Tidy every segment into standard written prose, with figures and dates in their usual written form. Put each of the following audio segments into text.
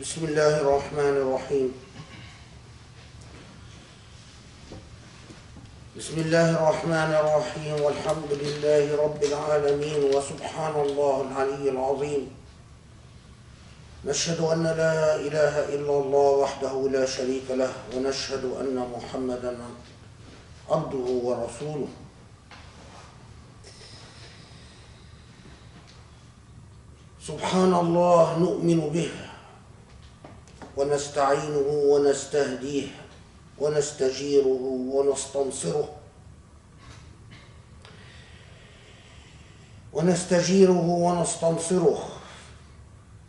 بسم الله الرحمن الرحيم. بسم الله الرحمن الرحيم والحمد لله رب العالمين وسبحان الله العلي العظيم. نشهد أن لا إله إلا الله وحده لا شريك له ونشهد أن محمدا عبده ورسوله. سبحان الله نؤمن به ونستعينه ونستهديه ونستجيره ونستنصره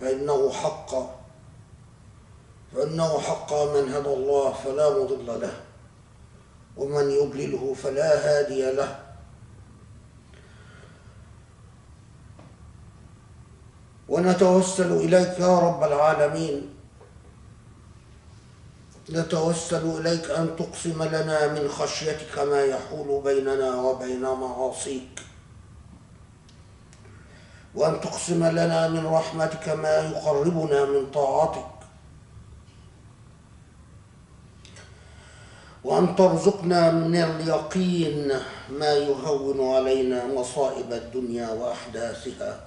فإنه حق من هدى الله فلا مضل له ومن يضلله فلا هادي له. ونتوسل إليك يا رب العالمين، نتوسل إليك أن تقسم لنا من خشيتك ما يحول بيننا وبين معاصيك، وأن تقسم لنا من رحمتك ما يقربنا من طاعتك، وأن ترزقنا من اليقين ما يهون علينا مصائب الدنيا وأحداثها.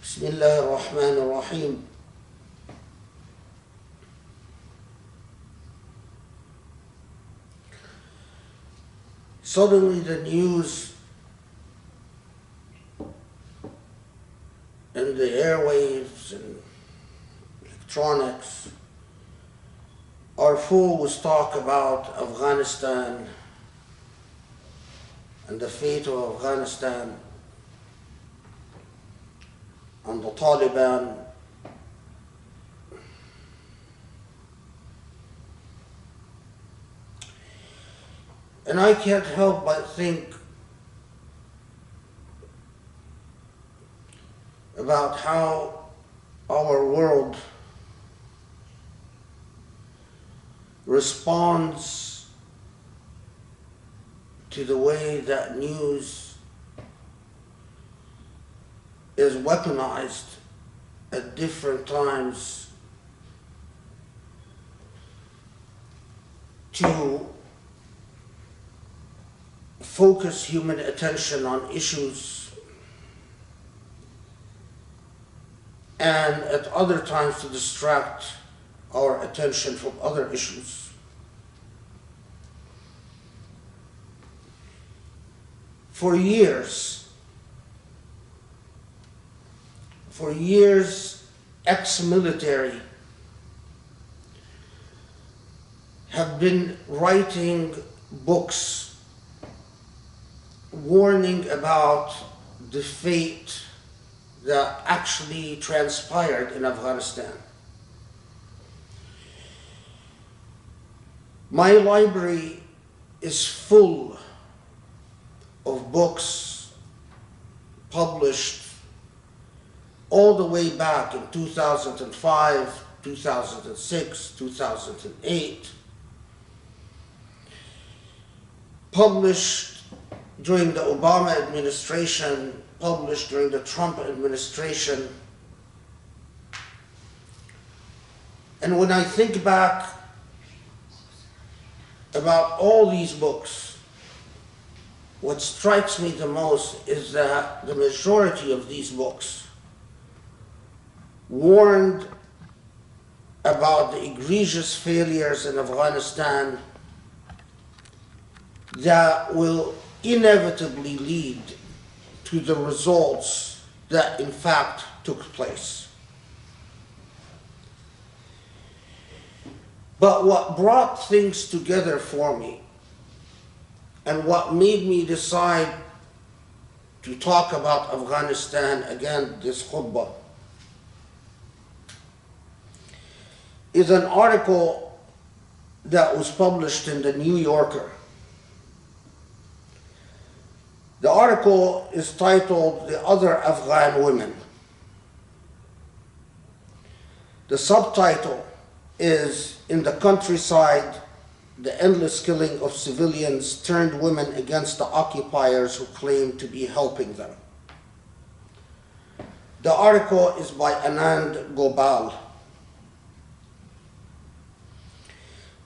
بسم الله الرحمن الرحيم. Suddenly the news and the airwaves and electronics are full with talk about Afghanistan and the fate of Afghanistan and the Taliban. And I can't help but think about how our world responds to the way that news is weaponized at different times to focus human attention on issues, and at other times to distract our attention from other issues. For years, ex-military have been writing books warning about the fate that actually transpired in Afghanistan. My library is full of books published all the way back in 2005, 2006, 2008, published during the Obama administration, published during the Trump administration. And when I think back about all these books, what strikes me the most is that the majority of these books warned about the egregious failures in Afghanistan that will inevitably lead to the results that in fact took place. But what brought things together for me and what made me decide to talk about Afghanistan again, this khutbah, is an article that was published in the New Yorker. The article is titled "The Other Afghan Women." The subtitle is "In the Countryside, the endless killing of civilians turned women against the occupiers who claimed to be helping them. The article is by Anand Gopal.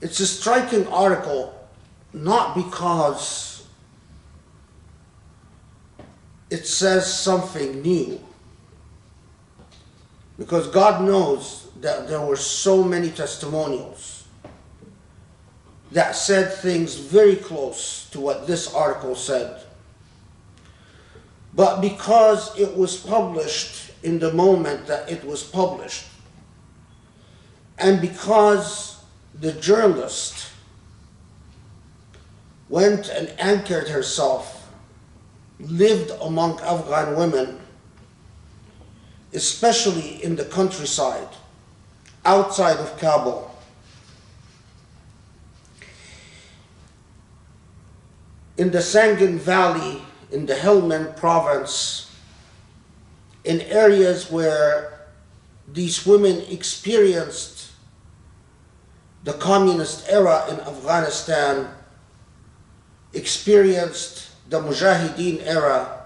It's a striking article, not because it says something new, because God knows that there were so many testimonials that said things very close to what this article said. But because it was published in the moment that it was published, and because the journalist went and anchored herself, lived among Afghan women, especially in the countryside, outside of Kabul, in the Sangin Valley, in the Helmand province, in areas where these women experienced the communist era in Afghanistan, experienced the Mujahideen era,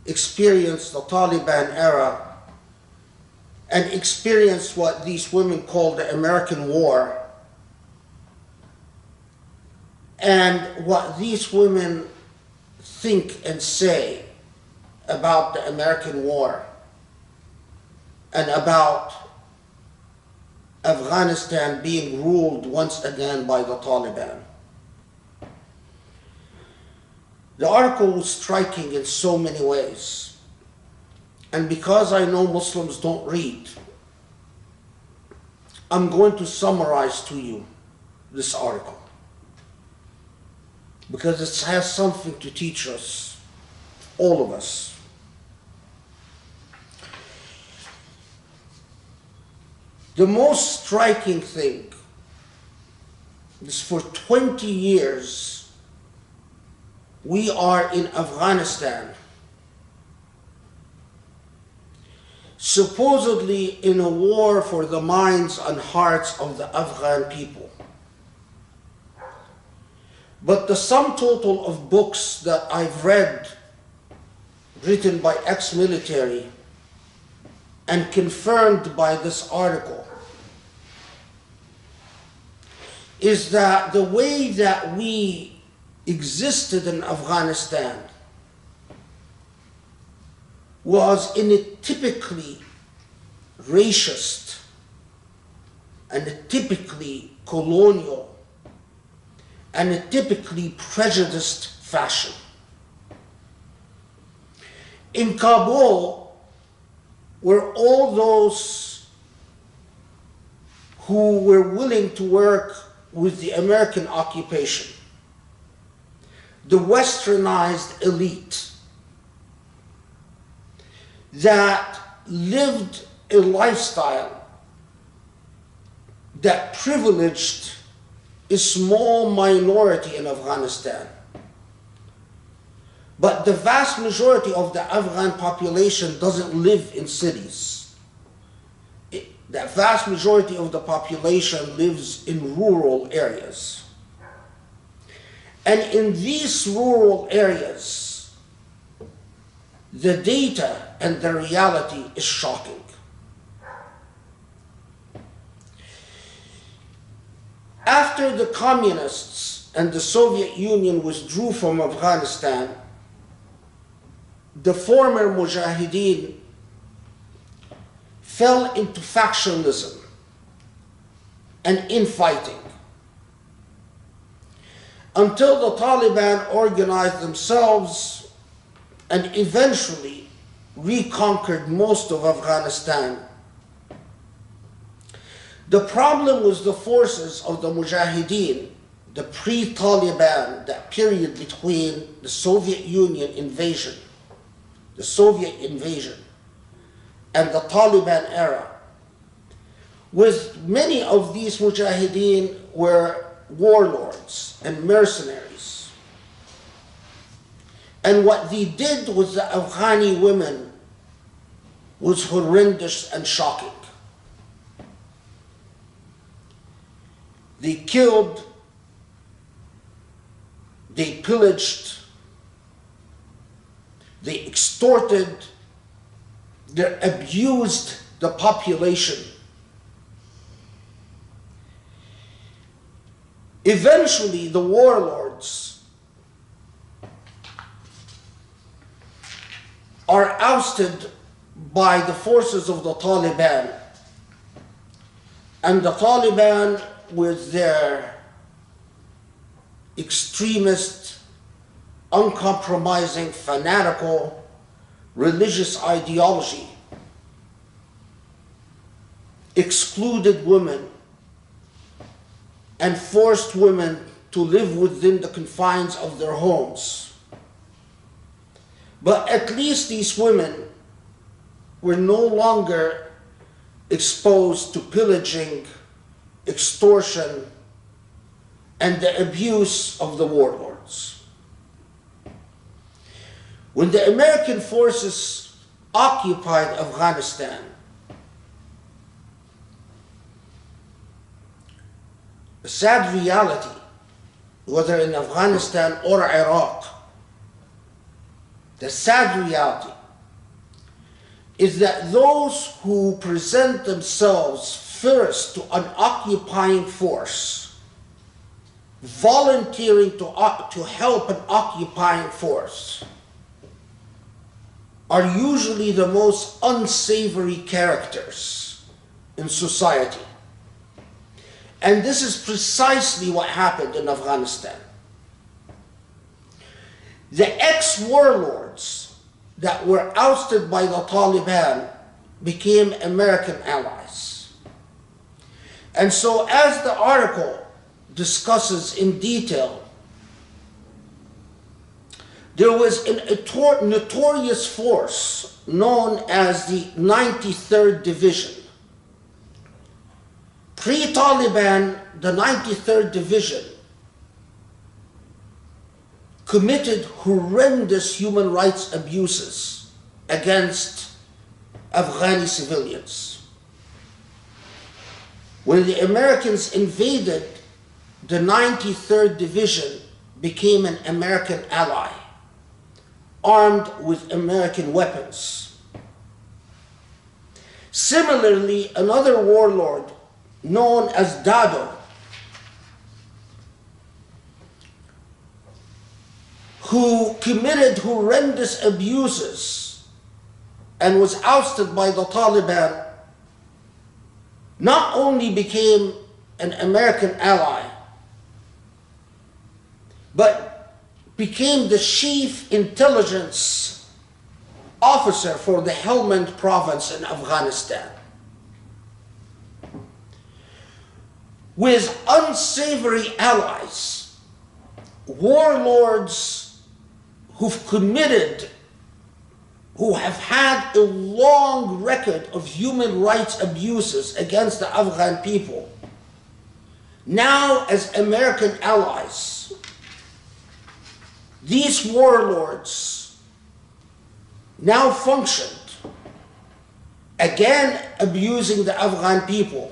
experienced the Taliban era, and experienced what these women called the American War. And what these women think and say about the American War and about Afghanistan being ruled once again by the Taliban. The article was striking in so many ways. And because I know Muslims don't read, I'm going to summarize to you this article, because it has something to teach us, all of us. The most striking thing is for 20 years we are in Afghanistan, supposedly in a war for the minds and hearts of the Afghan people. But the sum total of books that I've read, written by ex-military and confirmed by this article, is that the way that we existed in Afghanistan was in a typically racist and a typically colonial and a typically prejudiced fashion. In Kabul, were all those who were willing to work with the American occupation, the westernized elite that lived a lifestyle that privileged a small minority in Afghanistan. But the vast majority of the Afghan population doesn't live in cities. The vast majority of the population lives in rural areas. And in these rural areas, the data and the reality is shocking. After the communists and the Soviet Union withdrew from Afghanistan, the former Mujahideen fell into factionalism and infighting, until the Taliban organized themselves and eventually reconquered most of Afghanistan. The problem was the forces of the Mujahideen, the pre-Taliban, that period between the Soviet Union invasion, and the Taliban era, with many of these Mujahideen were warlords and mercenaries. And what they did with the Afghani women was horrendous and shocking. They killed they pillaged, they extorted, they abused the population. Eventually, the warlords are ousted by the forces of the Taliban. And the Taliban, with their extremist, uncompromising, fanatical, religious ideology, excluded women and forced women to live within the confines of their homes. But at least these women were no longer exposed to pillaging, extortion, and the abuse of the warlords. When the American forces occupied Afghanistan, the sad reality, whether in Afghanistan or Iraq, the sad reality is that those who present themselves first to an occupying force, volunteering to help an occupying force, are usually the most unsavory characters in society. And this is precisely what happened in Afghanistan. The ex-warlords that were ousted by the Taliban became American allies. And so, as the article discusses in detail, there was a notorious force known as the 93rd Division. Pre-Taliban, the 93rd Division committed horrendous human rights abuses against Afghani civilians. When the Americans invaded, the 93rd Division became an American ally, armed with American weapons. Similarly, another warlord known as Dado, who committed horrendous abuses and was ousted by the Taliban, not only became an American ally, but became the chief intelligence officer for the Helmand province in Afghanistan. With unsavory allies, warlords who have had a long record of human rights abuses against the Afghan people, now as American allies, these warlords now functioned, again abusing the Afghan people,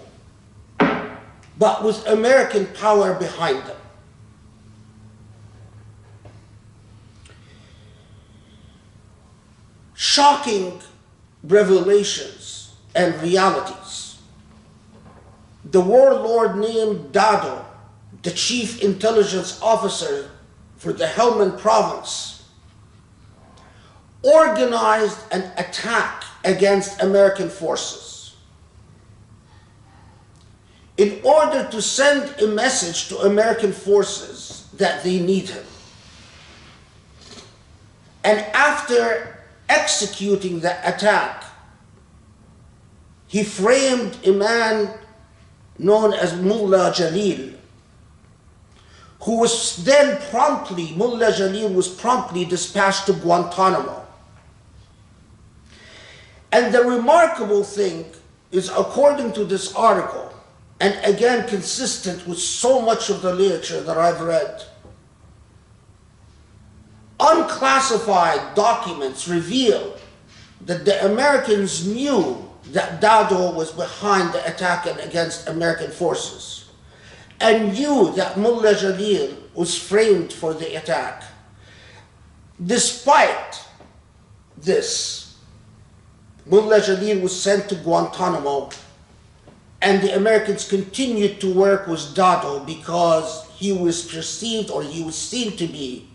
but with American power behind them. Shocking revelations and realities. The warlord named Dado, the chief intelligence officer for the Helmand province, organized an attack against American forces in order to send a message to American forces that they need him. And after executing the attack, he framed a man known as Mullah Jalil, who was then Mullah Jalil was promptly dispatched to Guantanamo. And the remarkable thing is, according to this article, and again consistent with so much of the literature that I've read, unclassified documents reveal that the Americans knew that Dado was behind the attack against American forces. and knew that Mullah Jalil was framed for the attack. Despite this, Mullah Jalil was sent to Guantanamo, and the Americans continued to work with Dado because he was perceived, or he was seen to be,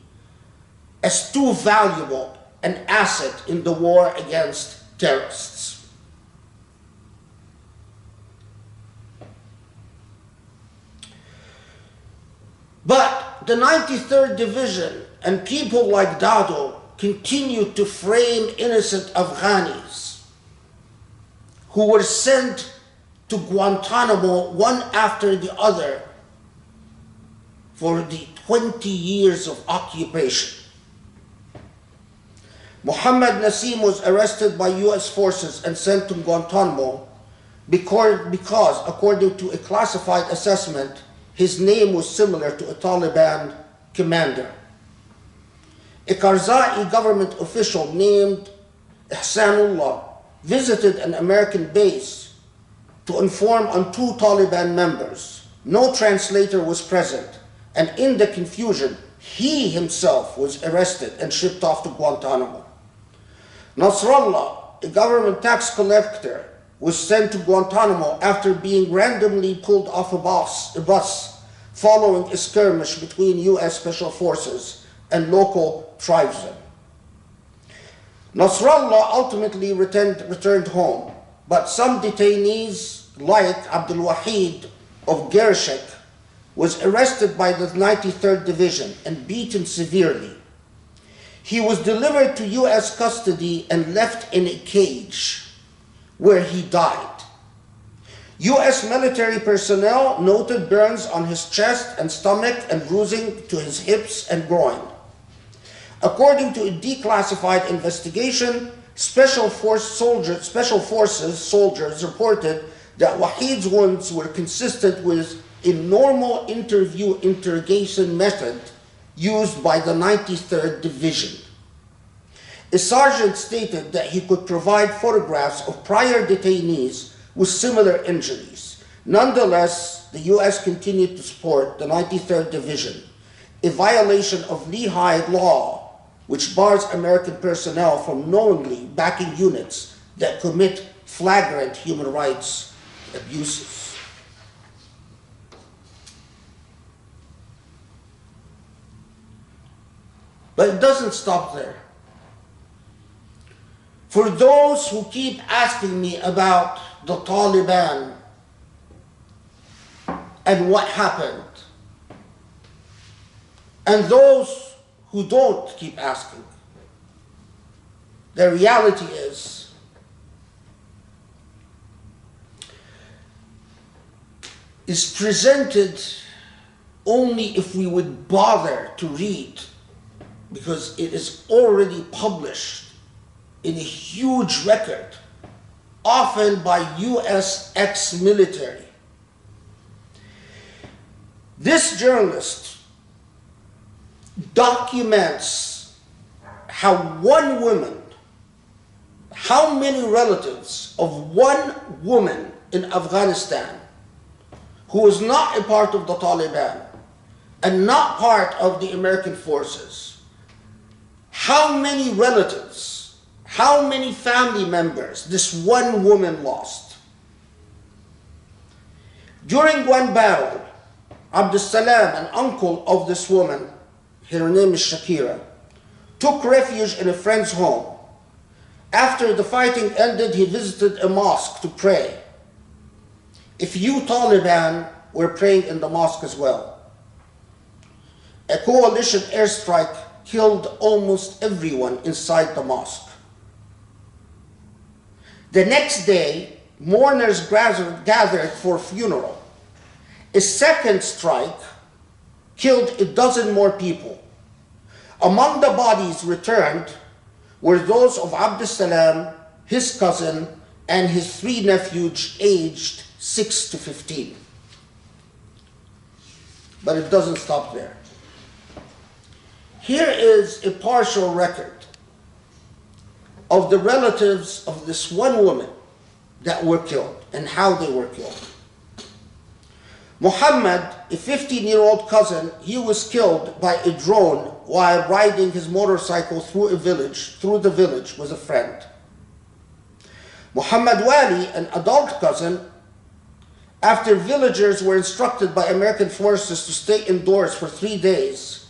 as too valuable an asset in the war against terrorists. But the 93rd Division and people like Dado continued to frame innocent Afghanis who were sent to Guantanamo one after the other for the 20 years of occupation. Muhammad Nasim was arrested by US forces and sent to Guantanamo because, according to a classified assessment, his name was similar to a Taliban commander. A Karzai government official named Ihsanullah visited an American base to inform on 2 Taliban members. No translator was present, and in the confusion, he himself was arrested and shipped off to Guantanamo. Nasrallah, a government tax collector, was sent to Guantanamo after being randomly pulled off a bus following a skirmish between US Special Forces and local tribesmen. Nasrallah ultimately returned home, but some detainees, like Abdul Wahid of Gershek, was arrested by the 93rd Division and beaten severely. He was delivered to US custody and left in a cage where he died. US military personnel noted burns on his chest and stomach and bruising to his hips and groin. According to a declassified investigation, Special Forces soldiers reported that Wahid's wounds were consistent with a normal interrogation method used by the 93rd Division. A sergeant stated that he could provide photographs of prior detainees with similar injuries. Nonetheless, the US continued to support the 93rd Division, a violation of Lehigh law, which bars American personnel from knowingly backing units that commit flagrant human rights abuses. But it doesn't stop there. For those who keep asking me about the Taliban and what happened, and those who don't keep asking, the reality is presented only if we would bother to read, because it is already published in a huge record, often by US ex-military. This journalist documents how one woman, how many relatives of one woman in Afghanistan who is not a part of the Taliban and not part of the American forces, how many relatives, how many family members this one woman lost. During one battle, Abdus Salam, an uncle of this woman, her name is Shakira, took refuge in a friend's home. After the fighting ended, he visited a mosque to pray. A few Taliban were praying in the mosque as well. A coalition airstrike killed almost everyone inside the mosque. The next day, mourners gathered for a funeral. A second strike killed a dozen more people. Among the bodies returned were those of Abdus Salam, his cousin, and his 3 nephews aged 6 to 15. But it doesn't stop there. Here is a partial record of the relatives of this one woman that were killed and how they were killed. Muhammad, a 15-year-old cousin, he was killed by a drone while riding his motorcycle through the village with a friend. Muhammad Wali, an adult cousin, after villagers were instructed by American forces to stay indoors for 3 days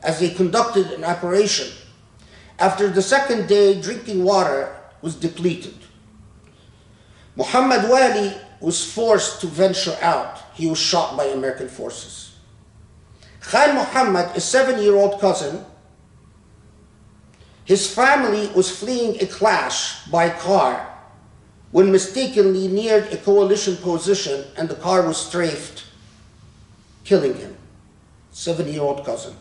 as they conducted an operation, after the second day, drinking water was depleted. Muhammad Wali was forced to venture out. He was shot by American forces. Khan Muhammad, a 7-year-old cousin, his family was fleeing a clash by car when mistakenly neared a coalition position and the car was strafed, killing him. 7-year-old cousin.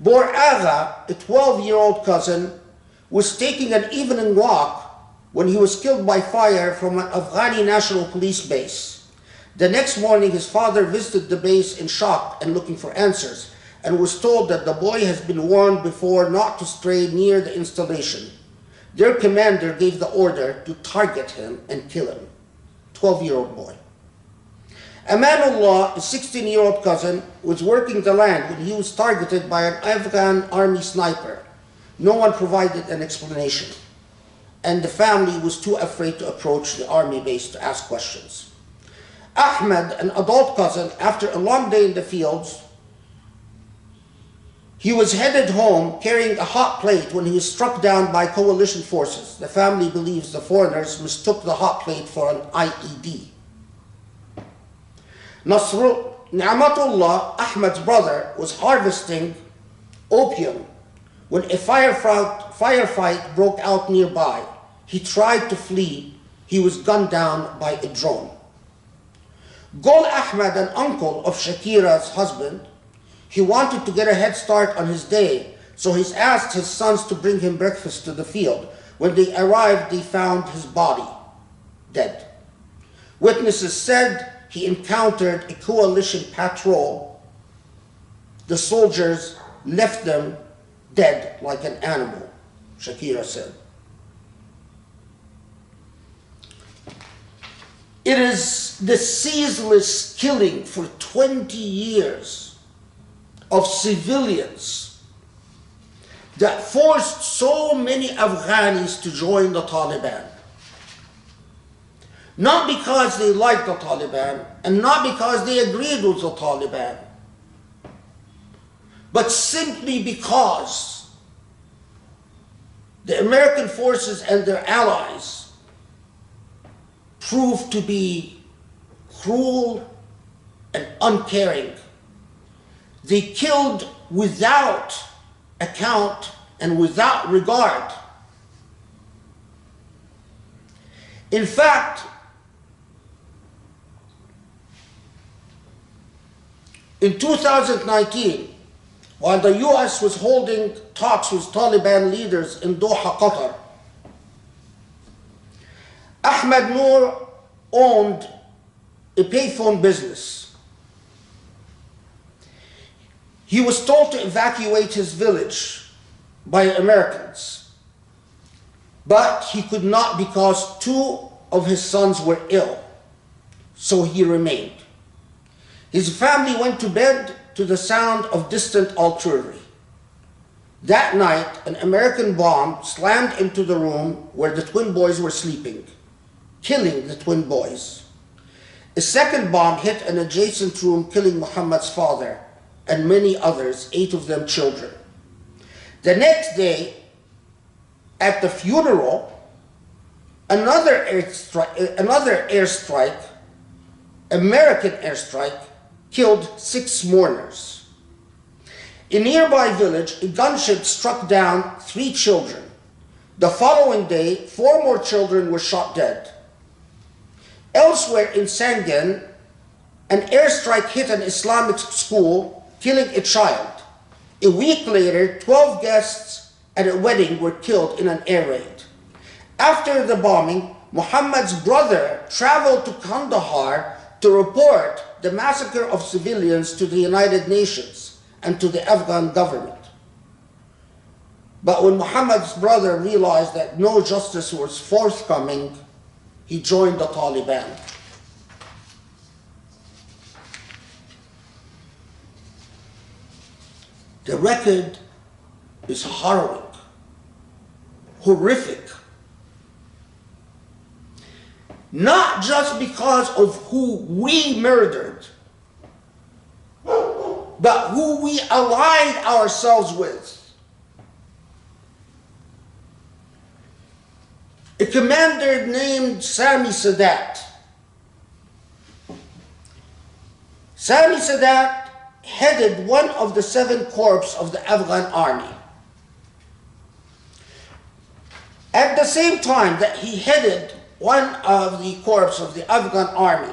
Bor Agha, a 12-year-old cousin, was taking an evening walk when he was killed by fire from an Afghani National Police base. The next morning, his father visited the base in shock and looking for answers, and was told that the boy has been warned before not to stray near the installation. Their commander gave the order to target him and kill him. 12-year-old boy. Amanullah, a 16-year-old cousin, was working the land when he was targeted by an Afghan army sniper. No one provided an explanation, and the family was too afraid to approach the army base to ask questions. Ahmed, an adult cousin, after a long day in the fields, he was headed home carrying a hot plate when he was struck down by coalition forces. The family believes the foreigners mistook the hot plate for an IED. Ni'matullah, Ahmed's brother, was harvesting opium when a firefight broke out nearby. He tried to flee. He was gunned down by a drone. Gul Ahmed, an uncle of Shakira's husband, he wanted to get a head start on his day, so he asked his sons to bring him breakfast to the field. When they arrived, they found his body dead. Witnesses said he encountered a coalition patrol. The soldiers left them dead like an animal, Shakira said. It is the ceaseless killing for 20 years of civilians that forced so many Afghanis to join the Taliban. Not because they liked the Taliban and not because they agreed with the Taliban, but simply because the American forces and their allies proved to be cruel and uncaring. They killed without account and without regard. In fact, in 2019, while the US was holding talks with Taliban leaders in Doha, Qatar, Ahmed Noor owned a payphone business. He was told to evacuate his village by Americans, but he could not because 2 of his sons were ill, so he remained. His family went to bed to the sound of distant artillery. That night, an American bomb slammed into the room where the twin boys were sleeping, killing the twin boys. A second bomb hit an adjacent room, killing Muhammad's father and many others, 8 of them children. The next day, at the funeral, another airstrike, American airstrike, killed 6 mourners. In a nearby village, a gunshot struck down 3 children. The following day, 4 more children were shot dead. Elsewhere in Sangin, an airstrike hit an Islamic school, killing a child. A week later, 12 guests at a wedding were killed in an air raid. After the bombing, Muhammad's brother traveled to Kandahar to report the massacre of civilians to the United Nations and to the Afghan government. But when Muhammad's brother realized that no justice was forthcoming, he joined the Taliban. The record is harrowing, horrific. Not just because of who we murdered, but who we allied ourselves with. A commander named Sami Sadat. Sami Sadat headed one of the 7 corps of the Afghan army. At the same time that he headed one of the corps of the Afghan army,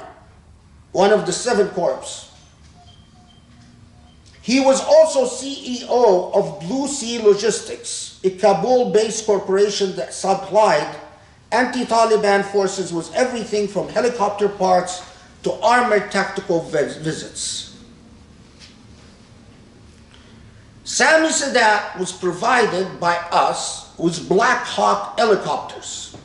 one of the 7 corps, he was also CEO of Blue Sea Logistics, a Kabul-based corporation that supplied anti-Taliban forces with everything from helicopter parts to armored tactical visits. Sami Sadat was provided by us with Black Hawk helicopters.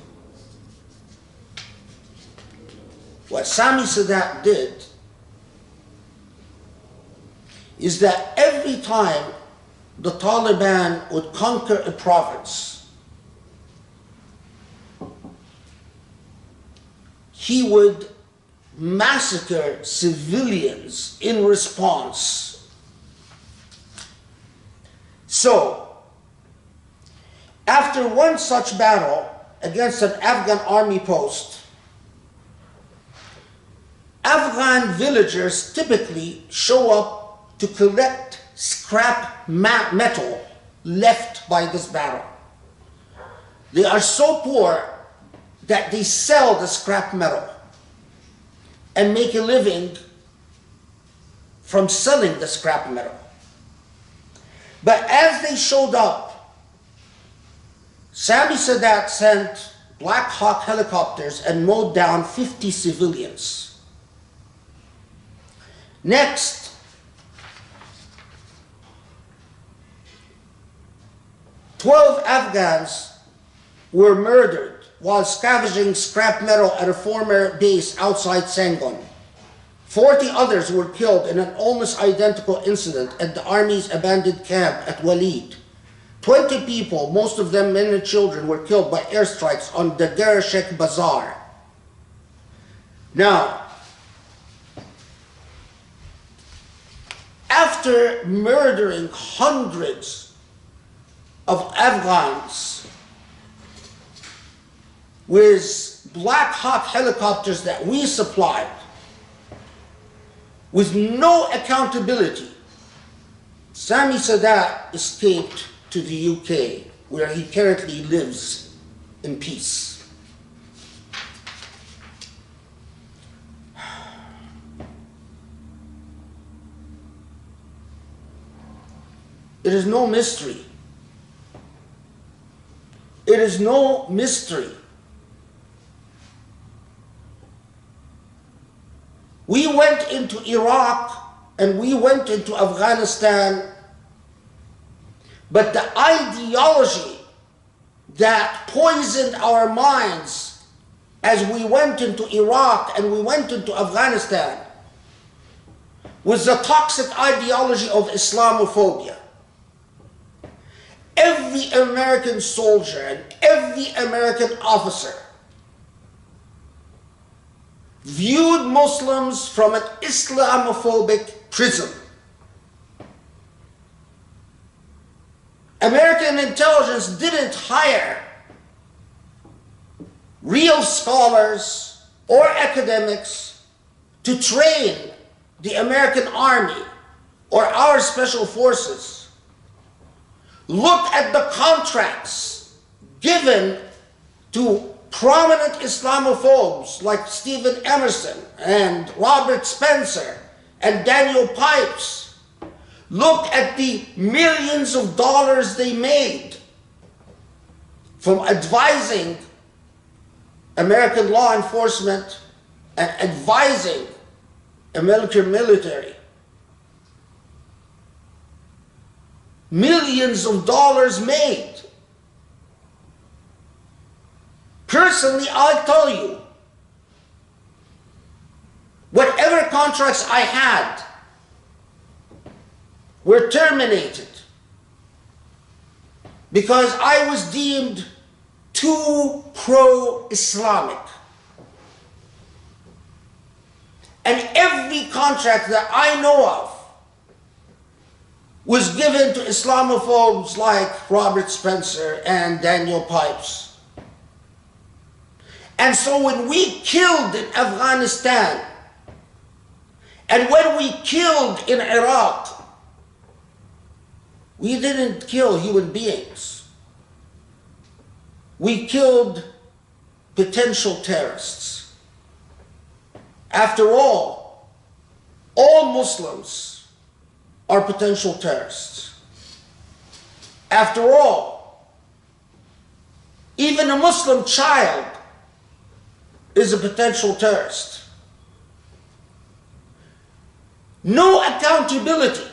What Sami Sadat did is that every time the Taliban would conquer a province, he would massacre civilians in response. So, after one such battle against an Afghan army post, Afghan villagers typically show up to collect scrap metal left by this battle. They are so poor that they sell the scrap metal and make a living from selling the scrap metal. But as they showed up, Sami Sadat sent Black Hawk helicopters and mowed down 50 civilians. Next, 12 Afghans were murdered while scavenging scrap metal at a former base outside Sangam. 40 others were killed in an almost identical incident at the army's abandoned camp at Walid. 20 people, most of them men and children, were killed by airstrikes on the Dereshek Bazaar. Now, after murdering hundreds of Afghans with Black Hawk helicopters that we supplied, with no accountability, Sami Sadat escaped to the UK, where he currently lives in peace. It is no mystery. It is no mystery. We went into Iraq and we went into Afghanistan, but the ideology that poisoned our minds as we went into Iraq and we went into Afghanistan was the toxic ideology of Islamophobia. Every American soldier and every American officer viewed Muslims from an Islamophobic prism. American intelligence didn't hire real scholars or academics to train the American army or our special forces. Look at the contracts given to prominent Islamophobes like Stephen Emerson and Robert Spencer and Daniel Pipes. Look at the millions of dollars they made from advising American law enforcement and advising American military. Millions of dollars made. Personally, I'll tell you, whatever contracts I had were terminated because I was deemed too pro-Islamic. And every contract that I know of was given to Islamophobes like Robert Spencer and Daniel Pipes. And so when we killed in Afghanistan, and when we killed in Iraq, we didn't kill human beings. We killed potential terrorists. After all Muslims are potential terrorists. After all, even a Muslim child is a potential terrorist. No accountability.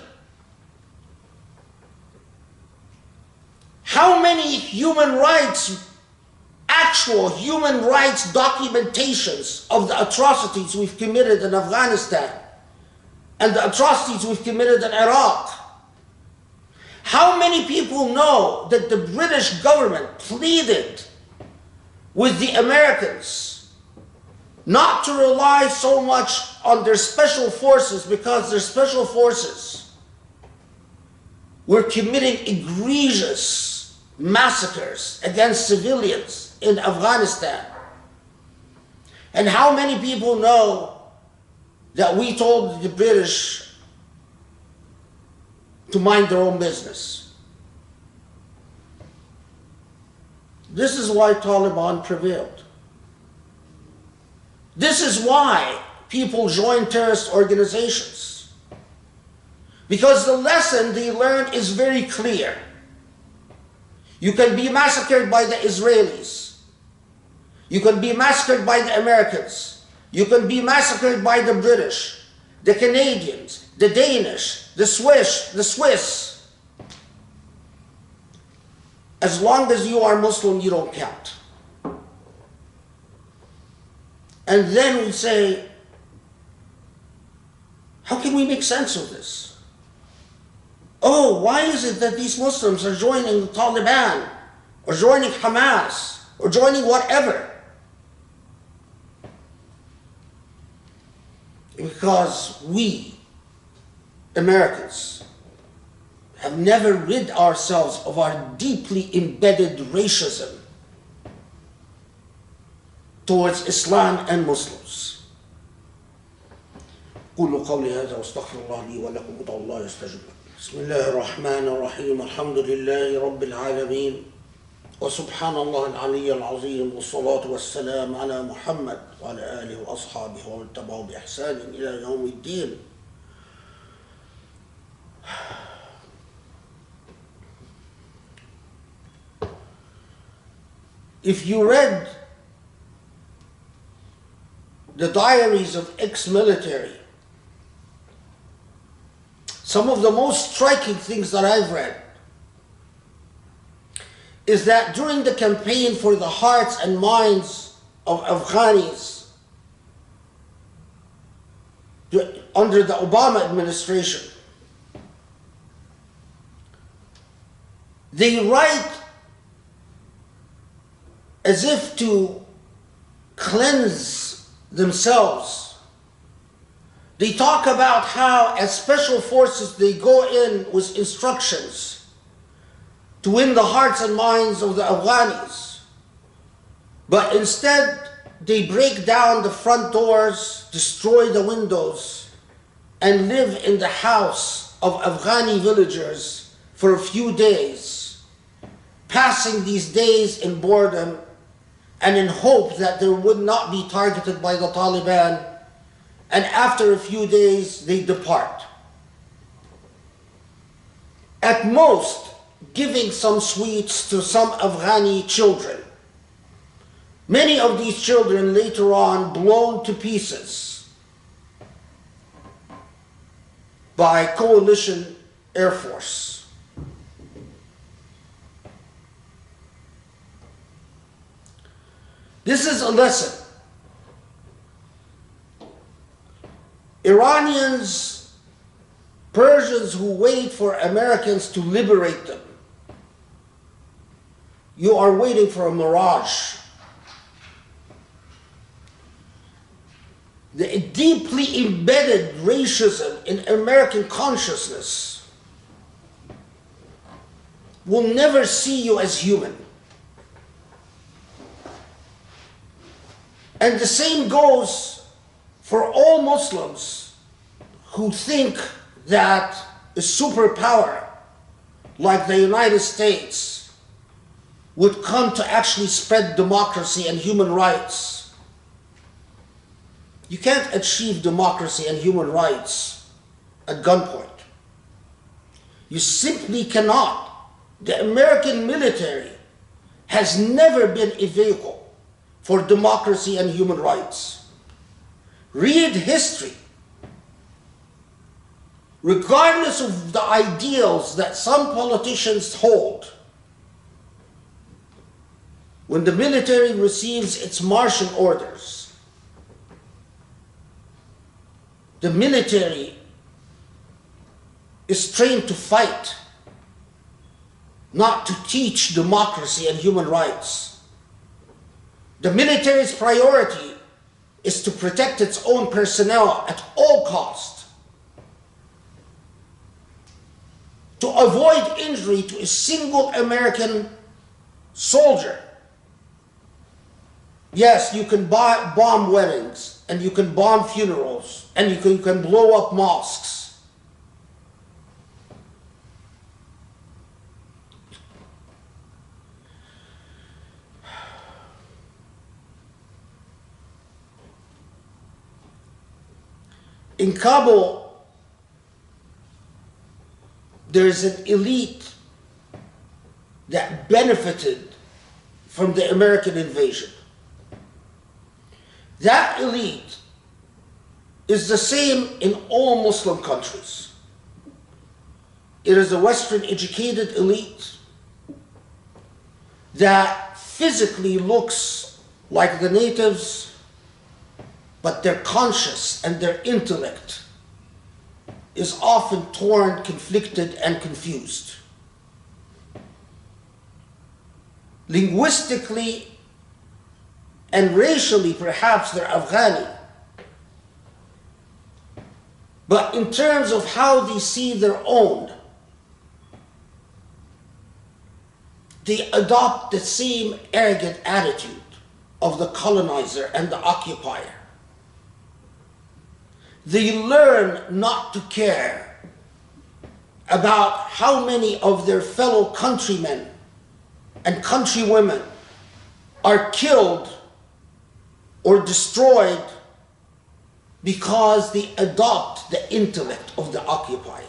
How many actual human rights documentations of the atrocities we've committed in Afghanistan and the atrocities we've committed in Iraq? How many people know that the British government pleaded with the Americans not to rely so much on their special forces, because their special forces were committing egregious massacres against civilians in Afghanistan? And how many people know that we told the British to mind their own business? This is why Taliban prevailed. This is why people join terrorist organizations. Because the lesson they learned is very clear. You can be massacred by the Israelis. You can be massacred by the Americans. You can be massacred by the British, the Canadians, the Danish, the Swiss. As long as you are Muslim, you don't count. And then we say, how can we make sense of this? Oh, why is it that these Muslims are joining the Taliban, or joining Hamas, or joining whatever? Because we, Americans, have never rid ourselves of our deeply embedded racism towards Islam and Muslims. قولوا قولي هذا واستغفر الله لي ولكم ادعوا الله يستجب لكم. بسم الله الرحمن الرحيم. الحمد لله رب العالمين وسبحان الله العلي العظيم والصلاة والسلام على محمد وعلى آله وأصحابه ومن تبعه بإحسان إلى يوم الدين. If you read the diaries of ex-military, some of the most striking things that I've read is that during the campaign for the hearts and minds of Afghanis under the Obama administration, they write as if to cleanse themselves. They talk about how, as special forces, they go in with instructions to win the hearts and minds of the Afghanis. But instead, they break down the front doors, destroy the windows, and live in the house of Afghani villagers for a few days, passing these days in boredom and in hope that they would not be targeted by the Taliban, and after a few days they depart. At most, giving some sweets to some Afghani children. Many of these children later on blown to pieces by coalition air force. This is a lesson. Iranians, Persians who wait for Americans to liberate them, you are waiting for a mirage. The deeply embedded racism in American consciousness will never see you as human. And the same goes for all Muslims who think that a superpower like the United States would come to actually spread democracy and human rights. You can't achieve democracy and human rights at gunpoint. You simply cannot. The American military has never been a vehicle for democracy and human rights. Read history. Regardless of the ideals that some politicians hold, when the military receives its marching orders, the military is trained to fight, not to teach democracy and human rights. The military's priority is to protect its own personnel at all costs, to avoid injury to a single American soldier. Yes, you can bomb weddings, and you can bomb funerals, and you can blow up mosques. In Kabul, there is an elite that benefited from the American invasion. That elite is the same in all Muslim countries. It is a Western educated elite that physically looks like the natives, but their conscience and their intellect is often torn, conflicted, and confused. Linguistically and racially, perhaps they're Afghani. But in terms of how they see their own, they adopt the same arrogant attitude of the colonizer and the occupier. They learn not to care about how many of their fellow countrymen and countrywomen are killed or destroyed because they adopt the intellect of the occupier.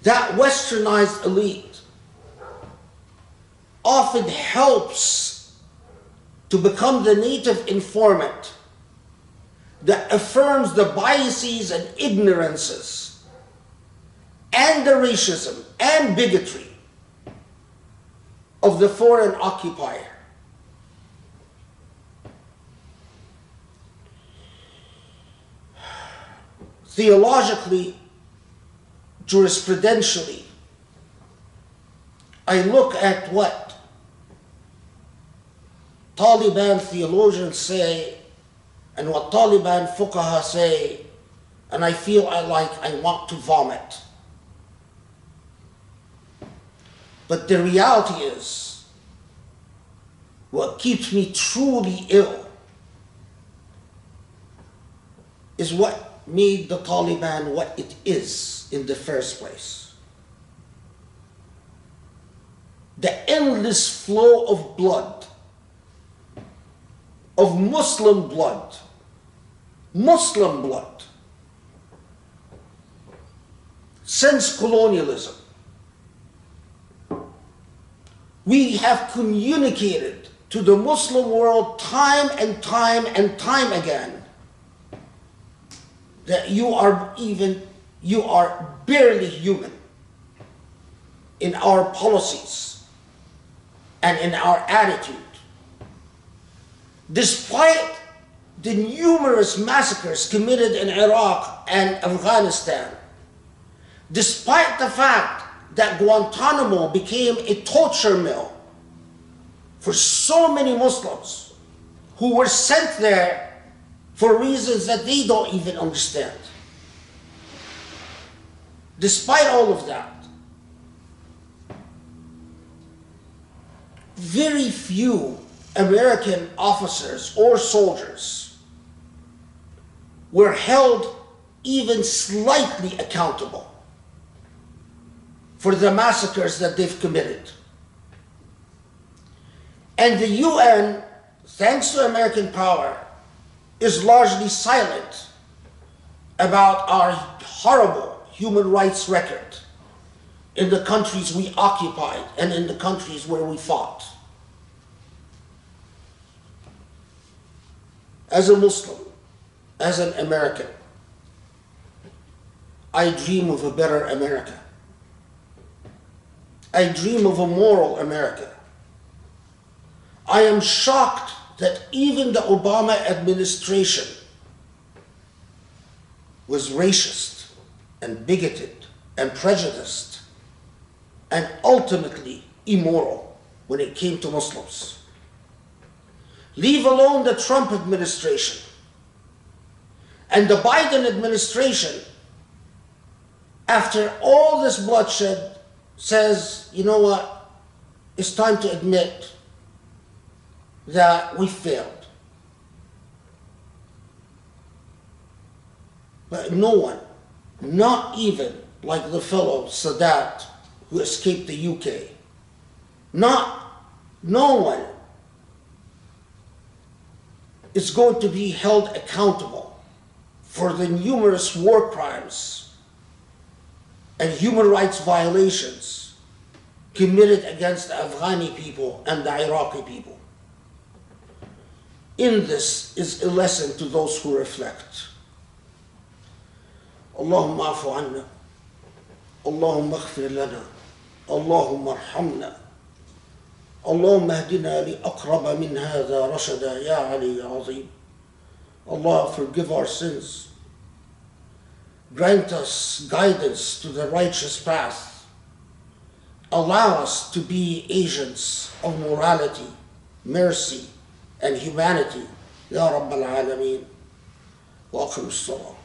That westernized elite often helps to become the native informant that affirms the biases and ignorances and the racism and bigotry of the foreign occupier. Theologically, jurisprudentially, I look at what Taliban theologians say and what Taliban fuqaha say, and I feel like I want to vomit. But the reality is, what keeps me truly ill is what made the Taliban what it is in the first place. The endless flow of blood, of Muslim blood, since colonialism. We have communicated to the Muslim world time and time and time again that you are barely human in our policies and in our attitude. Despite the numerous massacres committed in Iraq and Afghanistan, despite the fact that Guantanamo became a torture mill for so many Muslims who were sent there for reasons that they don't even understand. Despite all of that, very few American officers or soldiers were held even slightly accountable for the massacres that they've committed. And the UN, thanks to American power, is largely silent about our horrible human rights record in the countries we occupied and in the countries where we fought. As a Muslim, as an American, I dream of a better America. I dream of a moral America. I am shocked that even the Obama administration was racist and bigoted and prejudiced and ultimately immoral when it came to Muslims. Leave alone the Trump administration. And the Biden administration, after all this bloodshed, says, you know what, it's time to admit that we failed. But no one, not even like the fellow Sadat who escaped the UK, no one is going to be held accountable for the numerous war crimes and human rights violations committed against the Afghani people and the Iraqi people. In this is a lesson to those who reflect. Allahumma afu anna, Allahumma aghfir lana, Allahumma arhamna, Allahumma ahdina li aqraba min hadha rashada ya Ali ya Azim. Allah, forgive our sins. Grant us guidance to the righteous path. Allow us to be agents of morality, mercy, and humanity. Ya Rabbal Alameen. Wa aqim as-salam.